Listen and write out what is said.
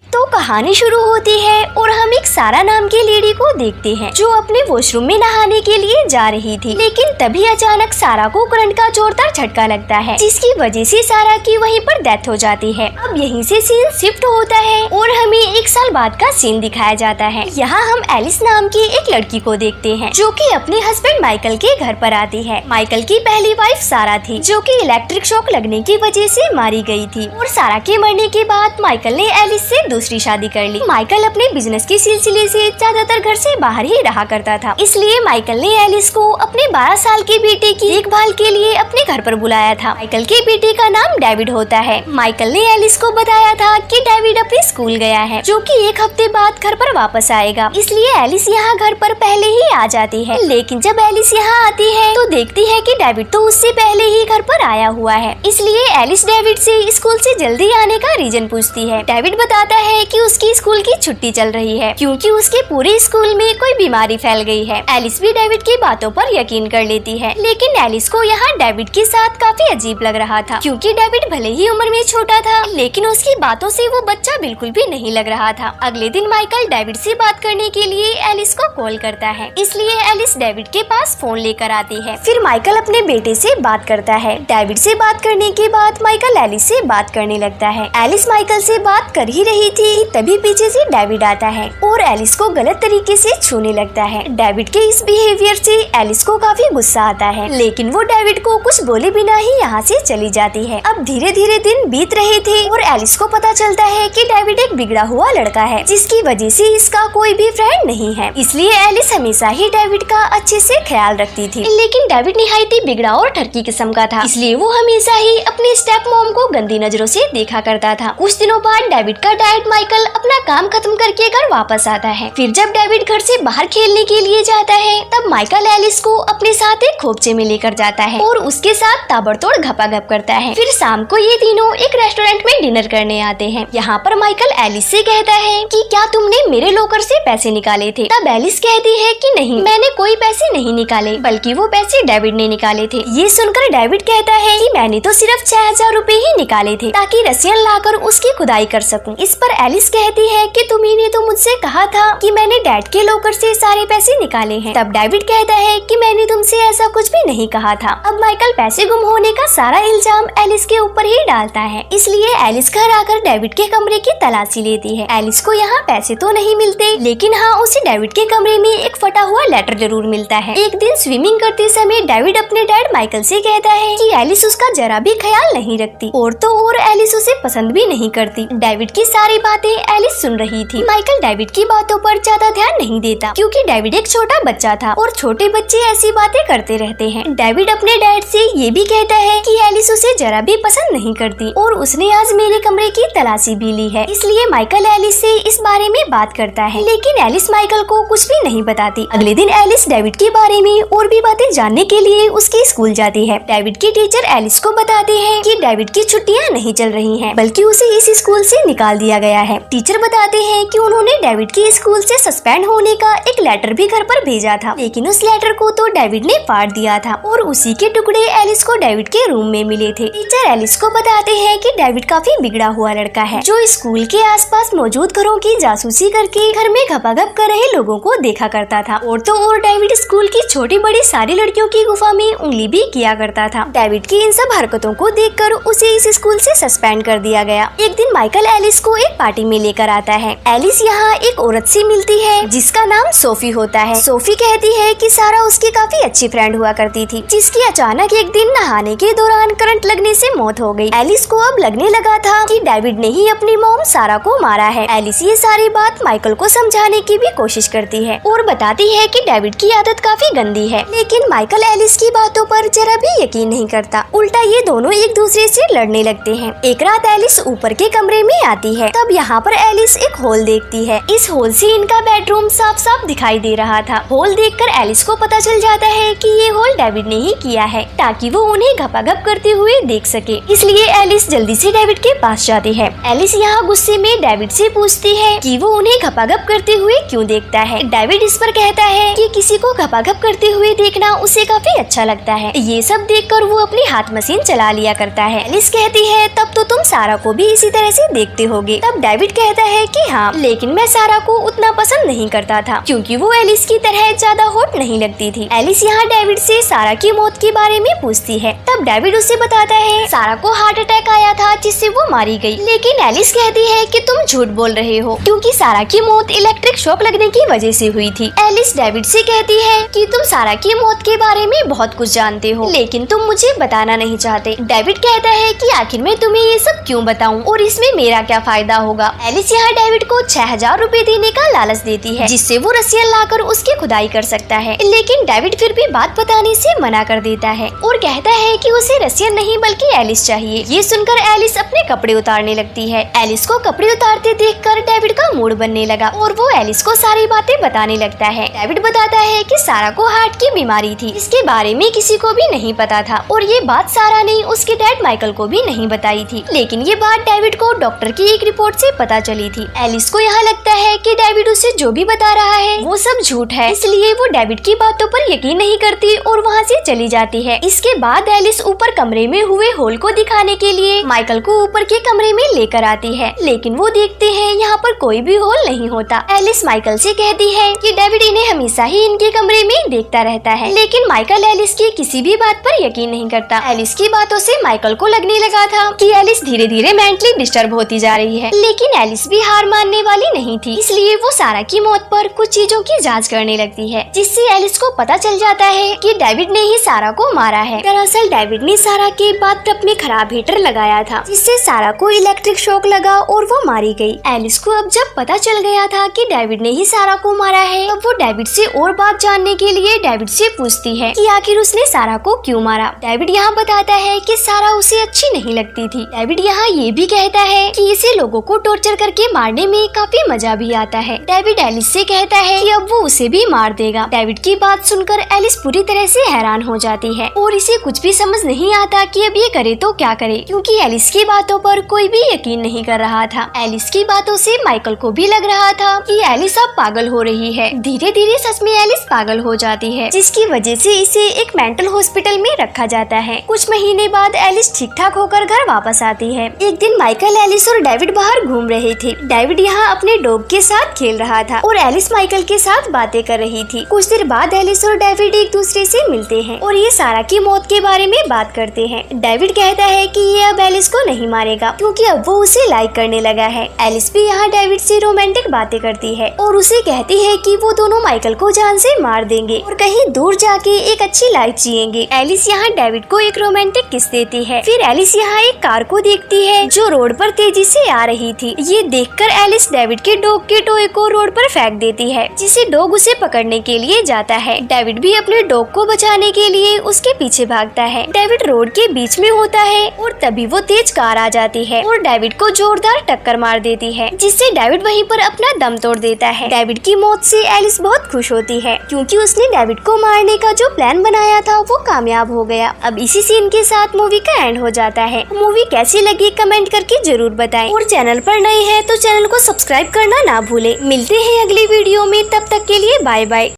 तो कहानी शुरू होती है और हम एक सारा नाम की लेडी को देखते हैं जो अपने वॉशरूम में नहाने के लिए जा रही थी। लेकिन तभी अचानक सारा को करंट का जोरदार झटका लगता है, जिसकी वजह से सारा की वहीं पर डेथ हो जाती है। अब यहीं से सीन शिफ्ट होता है और हमें 1 साल बाद का सीन दिखाया जाता है। यहाँ हम एलिस नाम की एक लड़की को देखते हैं जो कि अपने हस्बैंड माइकल के घर पर आती है। माइकल की पहली वाइफ सारा थी जो कि इलेक्ट्रिक शॉक लगने की वजह से मारी गई थी और सारा के मरने के बाद माइकल ने एलिस से दूसरी शादी कर ली। माइकल अपने बिजनेस के सिलसिले से ज्यादातर घर से बाहर ही रहा करता था, इसलिए माइकल ने एलिस को अपने 12 साल के बेटे की देखभाल के लिए अपने घर पर बुलाया था। माइकल के बेटे का नाम डेविड होता है। माइकल ने एलिस को बताया था कि डेविड अपने स्कूल गया है जो कि 1 हफ्ते बाद घर पर वापस आएगा, इसलिए एलिस यहाँ घर पर पहले ही आ जाती है। लेकिन जब एलिस यहाँ आती है तो देखती है कि डेविड तो उससे पहले ही घर पर आया हुआ है, इसलिए एलिस डेविड से स्कूल से जल्दी आने का रीजन पूछती है। डेविड बताता है कि उसकी स्कूल की छुट्टी चल रही है क्योंकि उसके पूरे स्कूल में कोई बीमारी फैल गई है। एलिस भी डेविड की बातों पर यकीन कर लेती है, लेकिन एलिस को यहाँ डेविड के साथ काफी अजीब लग रहा था क्योंकि डेविड भले ही उम्र में छोटा था लेकिन उसकी बातों से वो बच्चा बिल्कुल भी नहीं लग रहा था। अगले दिन माइकल डेविड से बात करने के लिए एलिस को कॉल करता है, इसलिए एलिस डेविड के पास फोन लेकर आती है। फिर माइकल अपने बेटे से बात करता है। डेविड से बात करने के बाद माइकल एलिस से बात करने लगता है। एलिस माइकल से बात कर ही रही थी तभी पीछे से डेविड आता है और एलिस को गलत तरीके से छूने लगता है। डेविड के इस बिहेवियर से एलिस को काफी गुस्सा आता है, लेकिन वो डेविड को कुछ बोले बिना ही यहाँ से चली जाती है। अब धीरे धीरे दिन बीत रहे थे और एलिस को पता चलता है कि डेविड एक बिगड़ा हुआ लड़का है जिसकी वजह से इसका कोई भी फ्रेंड नहीं है, इसलिए एलिस हमेशा ही डेविड का अच्छे से ख्याल रखती थी। लेकिन डेविड निहायत ही बिगड़ा और ठरकी किस्म का था, इसलिए वो हमेशा ही अपने स्टेप मॉम को गंदी नजरों से देखा करता था। कुछ दिनों बाद डेविड का डैड माइकल अपना काम खत्म करके घर वापस आता है। फिर जब डेविड घर से बाहर खेलने के लिए जाता है तब माइकल एलिस को अपने साथ एक खोपचे में लेकर जाता है और उसके साथ ताबड़तोड़ घपाघप करता है। फिर शाम को ये तीनों एक रेस्टोरेंट में डिनर करने आते हैं। यहाँ पर माइकल एलिस से कहता है कि क्या तुमने मेरे लॉकर से पैसे निकाले थे? तब एलिस कहती है कि नहीं, मैंने कोई पैसे नहीं निकाले, बल्कि वो पैसे डेविड ने निकाले थे। ये सुनकर डेविड कहता है कि मैंने तो सिर्फ 6000 रूपए ही निकाले थे ताकि रसियन लाकर उसकी खुदाई कर सकूं। इस पर एलिस कहती है कि तुम्ही ने तो मुझसे कहा था कि मैंने डैड के लॉकर से सारे पैसे निकाले हैं। तब डेविड कहता है कि मैंने तुमसे ऐसा कुछ भी नहीं कहा था। अब माइकल पैसे गुम होने का सारा इल्जाम एलिस के ऊपर ही डालता है, इसलिए एलिस घर आकर डेविड के कमरे की तलाशी लेती है। एलिस को यहाँ पैसे तो नहीं मिलते, लेकिन हाँ उसे डेविड के कमरे में एक फटा हुआ लेटर जरूर मिलता है। एक दिन स्विमिंग करते समय डेविड अपने डैड माइकल से कहता है कि एलिस उसका जरा भी ख्याल नहीं रखती और तो और एलिस उसे पसंद भी नहीं करती। डेविड की सारी बातें एलिस सुन रही थी। माइकल डेविड की बातों पर ज्यादा ध्यान नहीं देता क्योंकि डेविड एक छोटा बच्चा था और छोटे बच्चे ऐसी बातें करते रहते हैं। डेविड अपने डैड से ये भी कहता है कि एलिस उसे जरा भी पसंद नहीं करती और उसने आज मेरे कमरे की तलाशी भी ली है, इसलिए माइकल एलिस से इस बारे में बात करता है। लेकिन एलिस माइकल को कुछ भी नहीं बताती। अगले दिन एलिस डेविड के बारे में और भी बातें जानने के लिए उसके स्कूल जाती है। डेविड की टीचर एलिस को बताते हैं कि डेविड की छुट्टियां नहीं चल रही हैं, बल्कि उसे इस स्कूल से निकाल दिया गया है। टीचर बताते हैं कि उन्होंने डेविड के स्कूल से सस्पेंड होने का एक लेटर भी घर पर भेजा था, लेकिन उस लेटर को तो डेविड ने फाड़ दिया था और उसी के टुकड़े एलिस को डेविड के रूम में मिले थे। टीचर एलिस को बताते हैं कि डेविड काफी बिगड़ा हुआ लड़का है जो स्कूल के आसपास मौजूद घरों की जासूसी करके घर में घपाघप कर रहे लोगों को देखा करता था और तो और डेविड स्कूल की छोटी बड़ी सारी लड़कियों की गुफा में उंगली भी किया करता था। डेविड की इन सब हरकतों को देखकर उसे इस स्कूल से सस्पेंड कर दिया गया। एक दिन माइकल एलिस को एक पार्टी में लेकर आता है। एलिस यहाँ एक औरत से मिलती है जिसका नाम सोफी होता है। सोफी कहती है कि सारा उसकी काफी अच्छी फ्रेंड हुआ करती थी जिसकी अचानक एक दिन नहाने के दौरान करंट लगने से मौत हो गई। एलिस को अब लगने लगा था कि डेविड ने ही अपनी मॉम सारा को मारा है। एलिस ये सारी बात माइकल को समझाने की भी कोशिश करती है और बताती है कि डेविड की आदत काफी गंदी है, लेकिन माइकल एलिस की बातों पर जरा भी यकीन नहीं करता। उल्टा ये दोनों एक दूसरे से लड़ने लगते हैं। एक रात एलिस ऊपर के कमरे में आती है, तब यहाँ पर एलिस एक हॉल देखती है। इस हॉल से इनका बेडरूम साफ साफ दिखाई दे रहा था। हॉल देखकर एलिस को पता चल जाता है कि ये हॉल डेविड ने ही किया है ताकि वो उन्हें घपाघप करते हुए देख सके, इसलिए एलिस जल्दी से डेविड के पास जाती है। एलिस यहाँ गुस्से में डेविड से पूछती है कि वो उन्हें घपाघप करते हुए क्यों देखता है। डेविड इस पर कहता है कि किसी को घपाघप करते हुए देखना उसे काफी अच्छा लगता है। ये सब देखकर वो अपनी हाथ मशीन चला लिया करता है। एलिस कहती है तब तो तुम सारा को भी इसी तरह से देखते होगे। तब तब डेविड कहता है कि हाँ, लेकिन मैं सारा को उतना पसंद नहीं करता था क्योंकि वो एलिस की तरह ज्यादा हॉट नहीं लगती थी। एलिस यहाँ डेविड से सारा की मौत के बारे में पूछती है। तब डेविड उसे बताता है सारा को हार्ट अटैक आया था जिससे वो मारी गई। लेकिन एलिस कहती है कि तुम झूठ बोल रहे हो क्योंकि सारा की मौत इलेक्ट्रिक शॉक लगने की वजह से हुई थी। एलिस डेविड से कहती है कि तुम सारा की मौत के बारे में बहुत कुछ जानते हो लेकिन तुम मुझे बताना नहीं चाहते। डेविड कहता है कि आखिर मैं तुम्हें ये सब क्यों बताऊं और इसमें मेरा क्या फायदा होगा। एलिस यहाँ डेविड को 6000 रुपए देने का लालच देती है जिससे वो रस्सियाँ लाकर उसकी खुदाई कर सकता है। लेकिन डेविड फिर भी बात बताने से मना कर देता है और कहता है कि उसे रस्सियाँ नहीं बल्कि एलिस चाहिए। ये सुनकर एलिस अपने कपड़े उतारने लगती है। एलिस को कपड़े उतारते देखकर डेविड का मूड बनने लगा और वो एलिस को सारी बातें बताने लगता है। डेविड बताता है कि सारा को हार्ट की बीमारी थी, इसके बारे में किसी को भी नहीं पता था और ये बात सारा ने उसके डैड माइकल को भी नहीं बताई थी। लेकिन ये बात डेविड को डॉक्टर की एक रिपोर्ट से पता चली थी। एलिस को यहाँ लगता है कि डेविड उसे जो भी बता रहा है वो सब झूठ है, इसलिए वो डेविड की बातों पर यकीन नहीं करती और वहाँ से चली जाती है। इसके बाद एलिस ऊपर कमरे में हुए होल को दिखाने के लिए माइकल को ऊपर के कमरे में लेकर आती है। लेकिन वो देखते हैं यहाँ पर कोई भी होल नहीं होता। एलिस माइकल से कहती है कि डेविड इन्हें हमेशा ही इनके कमरे में देखता रहता है। लेकिन माइकल एलिस की किसी भी बात पर यकीन नहीं करता। एलिस की बातों से माइकल को लगने लगा था कि एलिस धीरे धीरे मेंटली डिस्टर्ब होती जा रही है। लेकिन एलिस भी हार मानने वाली नहीं थी, इसलिए वो सारा की मौत पर कुछ चीजों की जांच करने लगती है जिससे एलिस को पता चल जाता है कि डेविड ने ही सारा को मारा है। दरअसल डेविड ने सारा के बाथटब में खराब हीटर लगाया था जिससे सारा को इलेक्ट्रिक शॉक लगा और वो मारी गई। एलिस को अब जब पता चल गया था कि डेविड ने ही सारा को मारा है तब वो डेविड से और बात जानने के लिए डेविड से पूछती है कि आखिर उसने सारा को क्यों मारा। डेविड यहाँ बताता है कि सारा उसे अच्छी नहीं लगती थी। डेविड यहाँ ये भी कहता है कि इसे लोगों को टॉर्चर करके मारने में काफी मजा भी आता है। डेविड एलिस से कहता है कि अब वो उसे भी मार देगा। डेविड की बात सुनकर एलिस पूरी तरह से हैरान हो जाती है और इसे कुछ भी समझ नहीं आता कि अब ये करे तो क्या करे क्योंकि एलिस की बातों पर कोई भी यकीन नहीं कर रहा था। एलिस की बातों से माइकल को भी लग रहा था कि एलिस अब पागल हो रही है। धीरे धीरे सच में एलिस पागल हो जाती है जिसकी वजह से इसे एक मेंटल हॉस्पिटल में रखा जाता है। कुछ महीने बाद एलिस ठीक ठाक होकर घर वापस आती है। एक दिन माइकल, एलिस और डेविड बाहर घूम रहे थे। डेविड यहाँ अपने डॉग के साथ खेल रहा था और एलिस माइकल के साथ बातें कर रही थी। कुछ देर बाद एलिस और डेविड एक दूसरे से मिलते हैं और ये सारा की मौत के बारे में बात करते हैं। डेविड कहता है कि ये अब एलिस को नहीं मारेगा क्योंकि अब वो उसे लाइक करने लगा है। एलिस भी यहाँ डेविड से रोमांटिक बातें करती है और उसे कहती है कि वो दोनों माइकल को जान से मार देंगे और कहीं दूर जाके एक अच्छी लाइफ जिएंगे। एलिस यहाँ डेविड को एक रोमांटिक किस देती है। फिर एलिस यहाँ एक कार को देखती है जो रोड पर तेजी से आ रही थी। ये देखकर एलिस डेविड के डॉग के टॉय को रोड पर फेंक देती है जिसे डॉग उसे पकड़ने के लिए जाता है। डेविड भी अपने डॉग को बचाने के लिए उसके पीछे भागता है। डेविड रोड के बीच में होता है और तभी वो तेज कार आ जाती है और डेविड को जोरदार टक्कर मार देती है जिससे डेविड वहीं पर अपना दम तोड़ देता है। डेविड की मौत से एलिस बहुत खुश होती है क्योंकि उसने डेविड को मारने का जो प्लान बनाया था वो कामयाब हो गया। अब इसी सीन के साथ मूवी का एंड हो जाता है। मूवी कैसी लगी कमेंट करके जरूर बताएं और चैनल पर नए हैं तो चैनल को सब्सक्राइब करना ना भूलें। मिलते हैं अगली वीडियो में, तब तक के लिए बाय बाय।